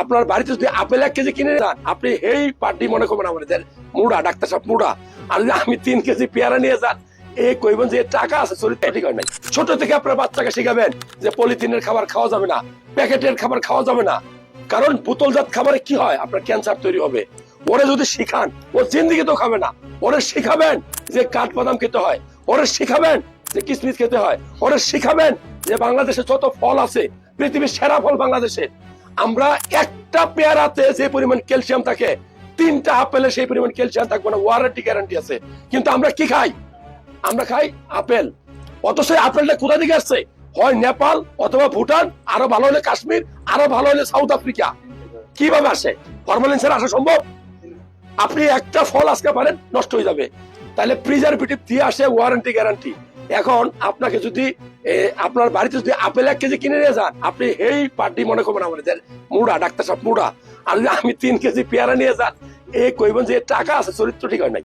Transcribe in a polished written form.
আপনার বাড়িতে যদি আপেল 1 কেজি কিনে যান, আপনি এই পার্টি মনে করবেন আমাদের মুড়া, ডাক্তার সাহেব মুড়া। আর যদি আমি 3 কেজি পেয়ারা নিয়ে যান, এই কইবেন যে টাকা আছে, শরীর ঠিক হয় নাই। ছোট থেকে আপনার বাচ্চাকে শিখাবেন যে পলিথিনের খাবার খাওয়া যাবে না, প্যাকেটের খাবার খাওয়া যাবে না, কারণ বোতলজাত খাবারে কি হয়, আপনার ক্যান্সার তৈরি হবে। ওরে যদি শিখান, ও জিন্দিগি তো খাবে না। ওরে শিখাবেন যে কাঠবাদাম খেতে হয়, ওরে শিখাবেন যে কিশমিশ খেতে হয়, ওরে শিখাবেন যে বাংলাদেশে যত ফল আছে, পৃথিবীর সেরা ফল বাংলাদেশের। আমরা একটা পেয়ারাতে যে পরিমাণ ক্যালসিয়াম থাকে, 3টা আপেলে সেই পরিমাণ ক্যালসিয়াম থাকবে না, ওয়ারেন্টি গ্যারান্টি আছে। কিন্তু আমরা কি খাই? আমরা খাই আপেল। অথচ আপেলটা কোথা থেকে আসছে? হয় নেপাল অথবা ভুটান, আরো ভালো হলে কাশ্মীর, আরো ভালো হলে সাউথ আফ্রিকা। কিভাবে আসে? ফরমালিন ছাড়া আসা সম্ভব? আপনি একটা ফল আজকে পারেন, নষ্ট হয়ে যাবে। তাহলে প্রিজারভেটিভ দিয়ে আসে, ওয়ারেন্টি গ্যারান্টি। এখন আপনাকে যদি আপনার বাড়িতে যদি আপেল 1 কেজি কিনে নিয়ে যান, আপনি এই পার্টি মনে করবেন আমাদের মুড়া, ডাক্তার সাহেব মুড়া। আর যদি আমি 3 কেজি পেয়ারা নিয়ে যান, এই কইবেন যে টাকা আছে, চরিত্র ঠিক হয় নাই।